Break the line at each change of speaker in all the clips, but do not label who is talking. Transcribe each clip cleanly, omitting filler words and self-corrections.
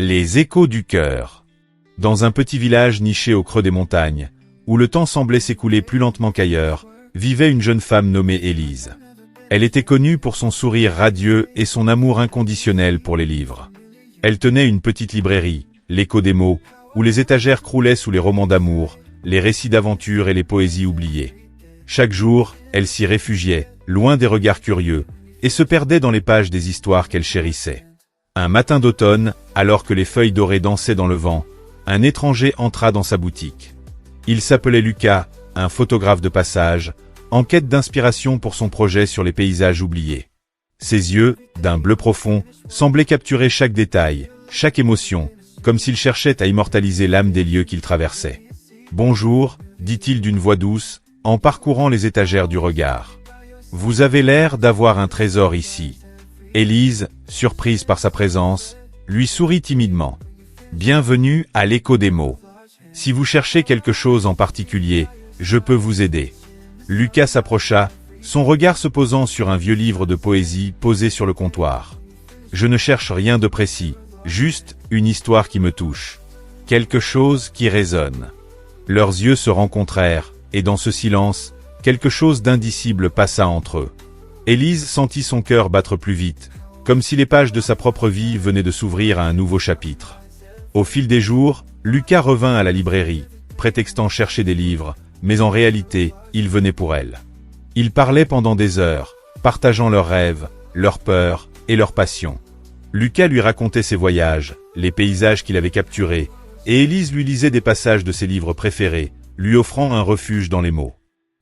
Les échos du cœur. Dans un petit village niché au creux des montagnes, où le temps semblait s'écouler plus lentement qu'ailleurs, vivait une jeune femme nommée Élise. Elle était connue pour son sourire radieux et son amour inconditionnel pour les livres. Elle tenait une petite librairie, l'Écho des mots, où les étagères croulaient sous les romans d'amour, les récits d'aventure et les poésies oubliées. Chaque jour, elle s'y réfugiait, loin des regards curieux, et se perdait dans les pages des histoires qu'elle chérissait. Un matin d'automne, alors que les feuilles dorées dansaient dans le vent, un étranger entra dans sa boutique. Il s'appelait Lucas, un photographe de passage, en quête d'inspiration pour son projet sur les paysages oubliés. Ses yeux, d'un bleu profond, semblaient capturer chaque détail, chaque émotion, comme s'il cherchait à immortaliser l'âme des lieux qu'il traversait. « Bonjour », dit-il d'une voix douce, en parcourant les étagères du regard. « Vous avez l'air d'avoir un trésor ici. » Élise, surprise par sa présence, lui sourit timidement. « Bienvenue à l'Écho des mots. Si vous cherchez quelque chose en particulier, je peux vous aider. » Lucas s'approcha, son regard se posant sur un vieux livre de poésie posé sur le comptoir. « Je ne cherche rien de précis, juste une histoire qui me touche. Quelque chose qui résonne. » Leurs yeux se rencontrèrent, et dans ce silence, quelque chose d'indicible passa entre eux. Élise sentit son cœur battre plus vite, comme si les pages de sa propre vie venaient de s'ouvrir à un nouveau chapitre. Au fil des jours, Lucas revint à la librairie, prétextant chercher des livres, mais en réalité, il venait pour elle. Ils parlaient pendant des heures, partageant leurs rêves, leurs peurs et leurs passions. Lucas lui racontait ses voyages, les paysages qu'il avait capturés, et Élise lui lisait des passages de ses livres préférés, lui offrant un refuge dans les mots.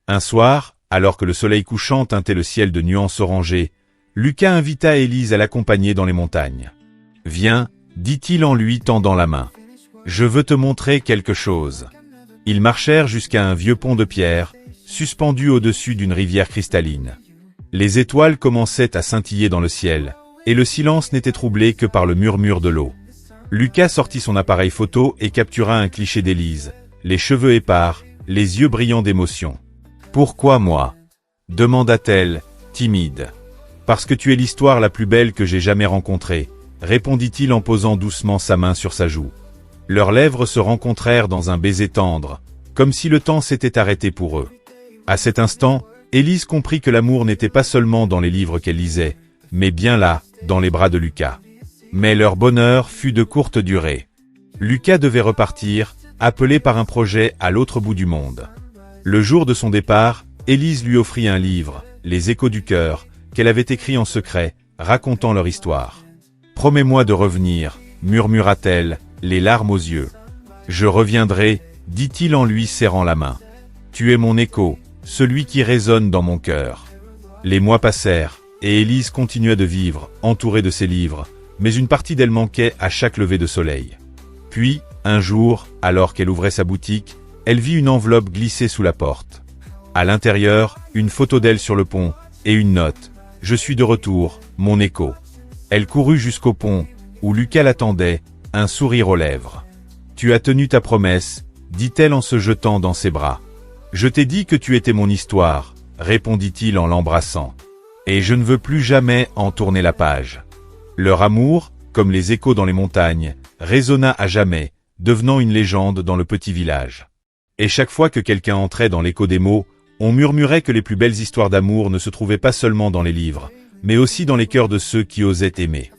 Un soir, alors que le soleil couchant teintait le ciel de nuances orangées, Lucas invita Élise à l'accompagner dans les montagnes. « Viens », dit-il en lui tendant la main. « Je veux te montrer quelque chose. » Ils marchèrent jusqu'à un vieux pont de pierre, suspendu au-dessus d'une rivière cristalline. Les étoiles commençaient à scintiller dans le ciel, et le silence n'était troublé que par le murmure de l'eau. Lucas sortit son appareil photo et captura un cliché d'Élise, les cheveux épars, les yeux brillants d'émotion. « Pourquoi moi ?» demanda-t-elle, timide. « Parce que tu es l'histoire la plus belle que j'ai jamais rencontrée », répondit-il en posant doucement sa main sur sa joue. Leurs lèvres se rencontrèrent dans un baiser tendre, comme si le temps s'était arrêté pour eux. À cet instant, Élise comprit que l'amour n'était pas seulement dans les livres qu'elle lisait, mais bien là, dans les bras de Lucas. Mais leur bonheur fut de courte durée. Lucas devait repartir, appelé par un projet à l'autre bout du monde. Le jour de son départ, Élise lui offrit un livre, Les Échos du cœur, qu'elle avait écrit en secret, racontant leur histoire. « Promets-moi de revenir », murmura-t-elle, les larmes aux yeux. « Je reviendrai », dit-il en lui serrant la main. « Tu es mon écho, celui qui résonne dans mon cœur. » Les mois passèrent, et Élise continuait de vivre, entourée de ses livres, mais une partie d'elle manquait à chaque lever de soleil. Puis, un jour, alors qu'elle ouvrait sa boutique, elle vit une enveloppe glisser sous la porte. À l'intérieur, une photo d'elle sur le pont, et une note. « Je suis de retour, mon écho. » Elle courut jusqu'au pont, où Lucas l'attendait, un sourire aux lèvres. « Tu as tenu ta promesse, » dit-elle en se jetant dans ses bras. « Je t'ai dit que tu étais mon histoire, » répondit-il en l'embrassant. « Et je ne veux plus jamais en tourner la page. » Leur amour, comme les échos dans les montagnes, résonna à jamais, devenant une légende dans le petit village. Et chaque fois que quelqu'un entrait dans l'écho des mots, on murmurait que les plus belles histoires d'amour ne se trouvaient pas seulement dans les livres, mais aussi dans les cœurs de ceux qui osaient aimer.